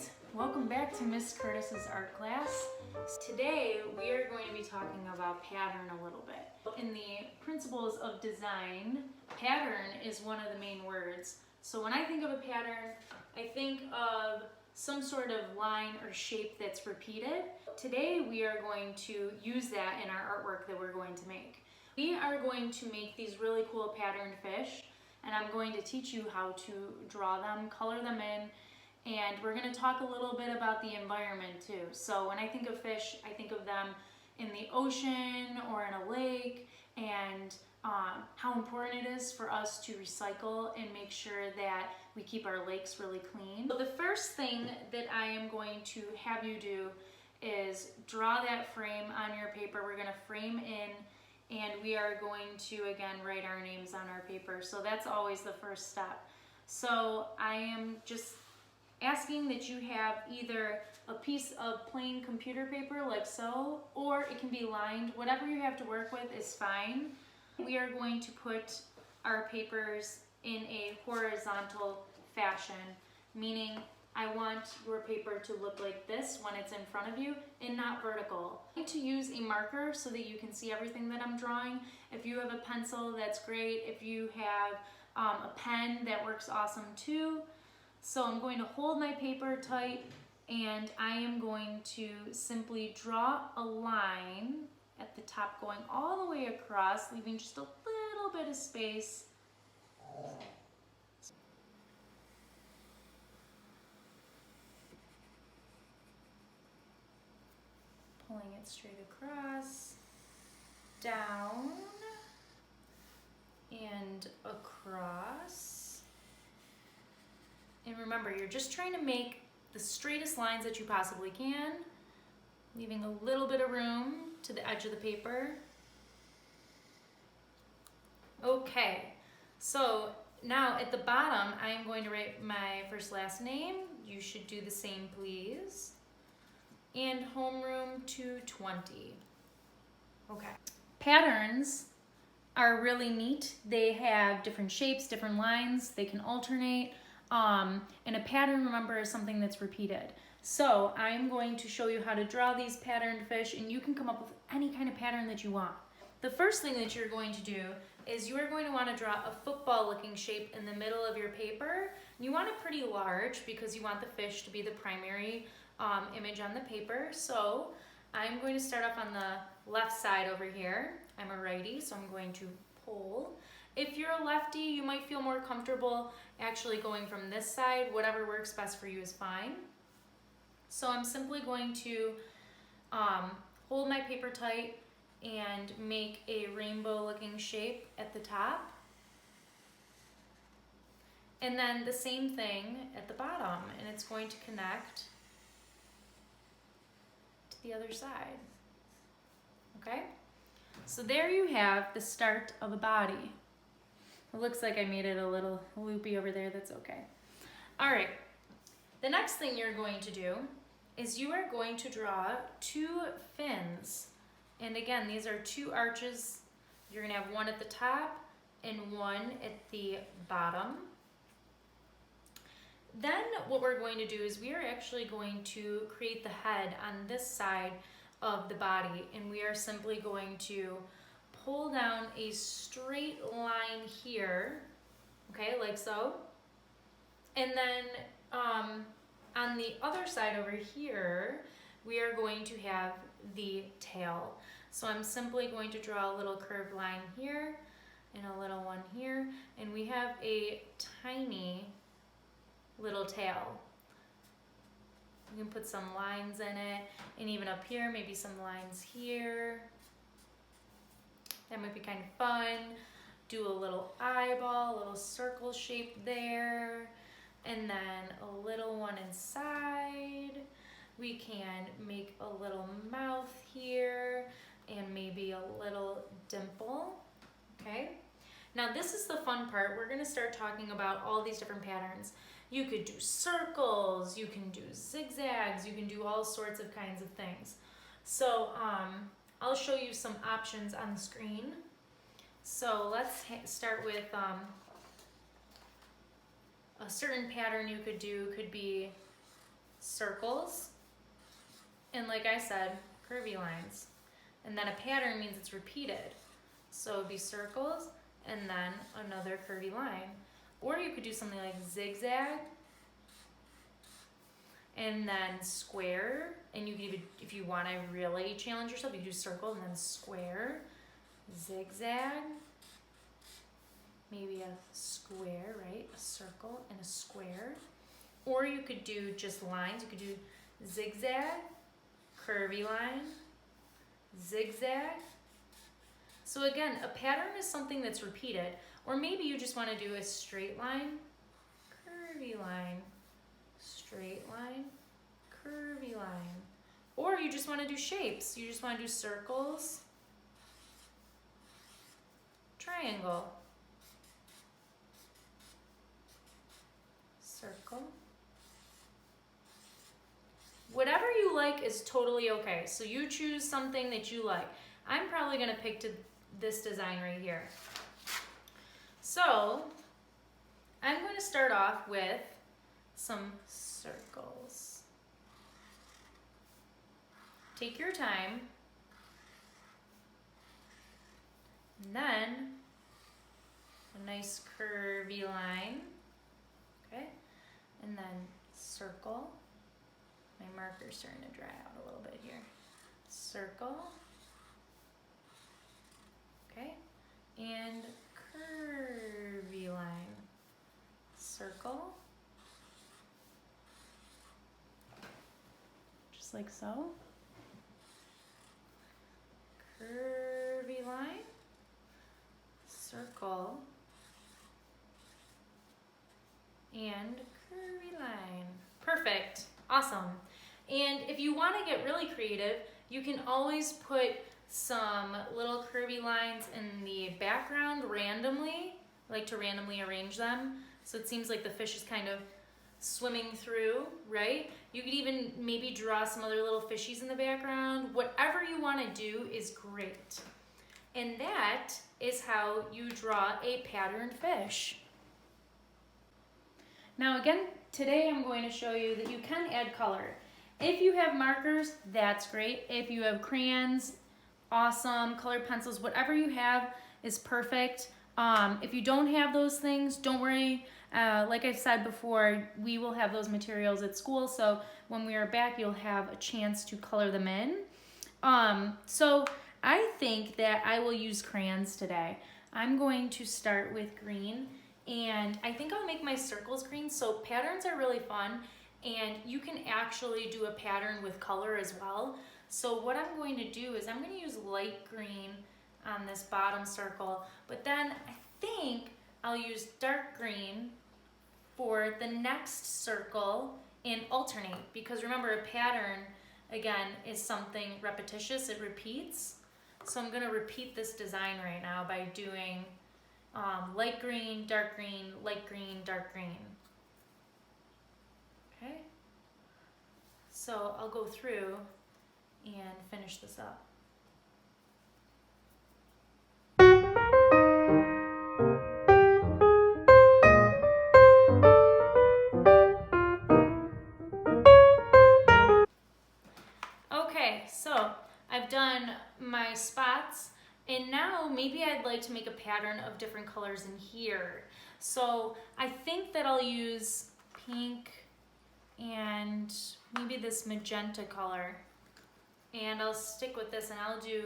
right, welcome back to Miss Curtis's art class. Today we are going to be talking about pattern a little bit. In the principles of design, pattern is one of the main words. So when I think of a pattern, I think of some sort of line or shape that's repeated. Today we are going to use that in our artwork that we're going to make. We are going to make these really cool patterned fish, and I'm going to teach you how to draw them, color them in, and we're going to talk a little bit about the environment too. So when I think of fish, I think of them in the ocean or in a lake, and how important it is for us to recycle and make sure that we keep our lakes really clean. So the first thing that I am going to have you do is draw that frame on your paper. We're going to frame in, and we are going to again write our names on our paper. So that's always the first step. So I am just asking that you have either a piece of plain computer paper like so, or it can be lined. Whatever you have to work with is fine. We are going to put our papers in a horizontal fashion, meaning I want your paper to look like this when it's in front of you and not vertical. I like to use a marker so that you can see everything that I'm drawing. If you have a pencil, that's great. If you have a pen, that works awesome too. So I'm going to hold my paper tight, and I am going to simply draw a line at the top going all the way across, leaving just a little bit of space. Pulling it straight across, down, and across. And remember, you're just trying to make the straightest lines that you possibly can, leaving a little bit of room to the edge of the paper. Okay, so now at the bottom, I am going to write my first last name. You should do the same, please. And homeroom 220. Okay. Patterns are really neat. They have different shapes, different lines. They can alternate. And a pattern, remember, is something that's repeated. So I'm going to show you how to draw these patterned fish, and you can come up with any kind of pattern that you want. The first thing that you're going to do is you are going to want to draw a football looking shape in the middle of your paper. You want it pretty large because you want the fish to be the primary image on the paper. So I'm going to start off on the left side over here. I'm a righty, so I'm going to pull. If you're a lefty, you might feel more comfortable actually going from this side. Whatever works best for you is fine. So I'm simply going to hold my paper tight and make a rainbow looking shape at the top. And then the same thing at the bottom, and it's going to connect to the other side. Okay? So there you have the start of a body. It looks like I made it a little loopy over there. That's okay. All right. The next thing you're going to do is you are going to draw two fins. And again, these are two arches. You're going to have one at the top and one at the bottom. Then what we're going to do is we are actually going to create the head on this side of the body, and we are simply going to pull down a straight line here, okay, like so. And then on the other side over here, we are going to have the tail. So I'm simply going to draw a little curved line here and a little one here, and we have a tiny little tail. You can put some lines in it, and even up here, maybe some lines here. That might be kind of fun. Do a little eyeball, a little circle shape there, and then a little one inside. We can make a little mouth here and maybe a little dimple, okay? Now this is the fun part. We're gonna start talking about all these different patterns. You could do circles, you can do zigzags, you can do all sorts of kinds of things. So I'll show you some options on the screen. So let's start with a certain pattern you could do. Could be circles, and like I said, curvy lines. And then a pattern means it's repeated. So it'd be circles and then another curvy line. Or you could do something like zigzag and then square. And you can even, if you want to really challenge yourself, you can do circle and then square, zigzag, maybe a square, right? A circle and a square. Or you could do just lines. You could do zigzag, curvy line, zigzag. So again, a pattern is something that's repeated. Or maybe you just want to do a straight line, curvy line, straight line, curvy line. Or you just want to do shapes. You just want to do circles, triangle, circle. Whatever you like is totally okay. So you choose something that you like. I'm probably going to pick this design right here. So I'm going to start off with some circles. Take your time. And then a nice curvy line. Okay? And then circle. My marker's starting to dry out a little bit here. Circle. Okay? And curvy line. Circle. Just like so. Curvy line. Circle. And curvy line. Perfect. Awesome. And if you want to get really creative, you can always put some little curvy lines in the background randomly. I like to randomly arrange them. So it seems like the fish is kind of swimming through, right? You could even maybe draw some other little fishies in the background. Whatever you want to do is great. And that is how you draw a patterned fish. Now again, today I'm going to show you that you can add color. If you have markers, that's great. If you have crayons, awesome. Colored pencils, whatever you have is perfect. If you don't have those things, don't worry. Like I've said before, we will have those materials at school, so when we are back, you'll have a chance to color them in. So I think that I will use crayons today. I'm going to start with green, and I think I'll make my circles green. So patterns are really fun, and you can actually do a pattern with color as well. So what I'm going to do is I'm going to use light green on this bottom circle, but then I think I'll use dark green for the next circle and alternate, because remember, a pattern again is something repetitious, it repeats. So I'm going to repeat this design right now by doing light green, dark green, light green, dark green. Okay, so I'll go through and finish this up. Okay, so I've done my spots, and now maybe I'd like to make a pattern of different colors in here. So I think that I'll use pink and maybe this magenta color. And I'll stick with this, and I'll do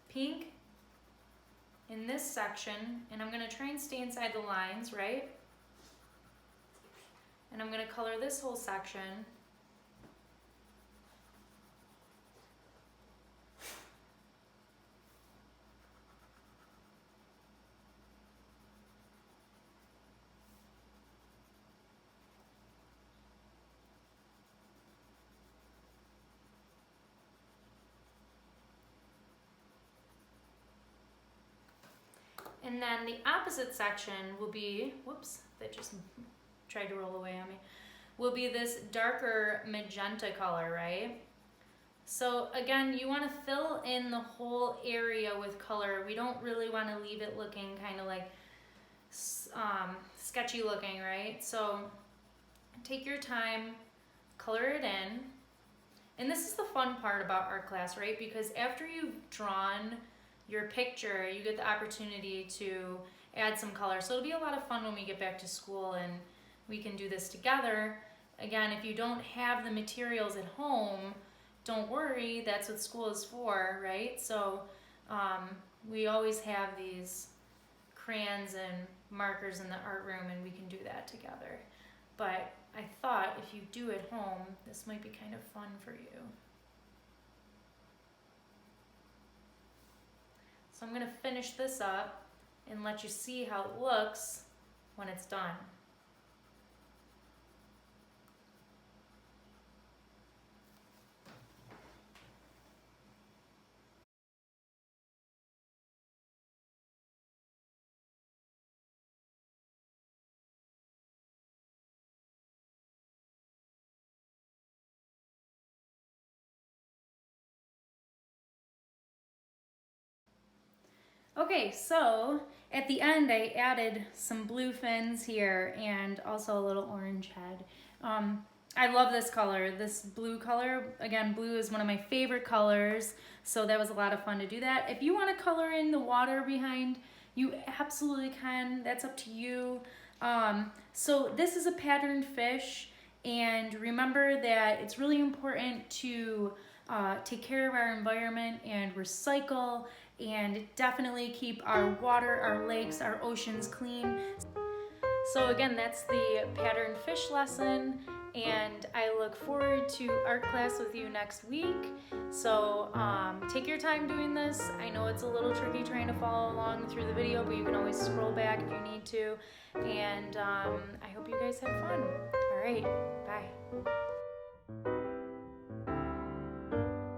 pink in this section, and I'm gonna try and stay inside the lines, right? And I'm gonna color this whole section. And then the opposite section will be, whoops, that just tried to roll away on me, will be this darker magenta color, right? So again, you want to fill in the whole area with color. We don't really want to leave it looking kind of like sketchy looking, right? So take your time, color it in. And this is the fun part about art class, right? Because after you've drawn your picture, you get the opportunity to add some color. So it'll be a lot of fun when we get back to school and we can do this together. Again, if you don't have the materials at home, don't worry, that's what school is for, right? So we always have these crayons and markers in the art room, and we can do that together. But I thought if you do at home, this might be kind of fun for you. So I'm gonna finish this up and let you see how it looks when it's done. Okay, so at the end I added some blue fins here and also a little orange head. I love this color, this blue color. Again, blue is one of my favorite colors, so that was a lot of fun to do that. If you want to color in the water behind, you absolutely can. That's up to you. So this is a patterned fish, and remember that it's really important to take care of our environment and recycle, and definitely keep our water, our lakes, our oceans clean. So again, that's the patterned fish lesson, and I look forward to art class with you next week. So take your time doing this. I know it's a little tricky trying to follow along through the video, but you can always scroll back if you need to. And I hope you guys have fun. All right, bye.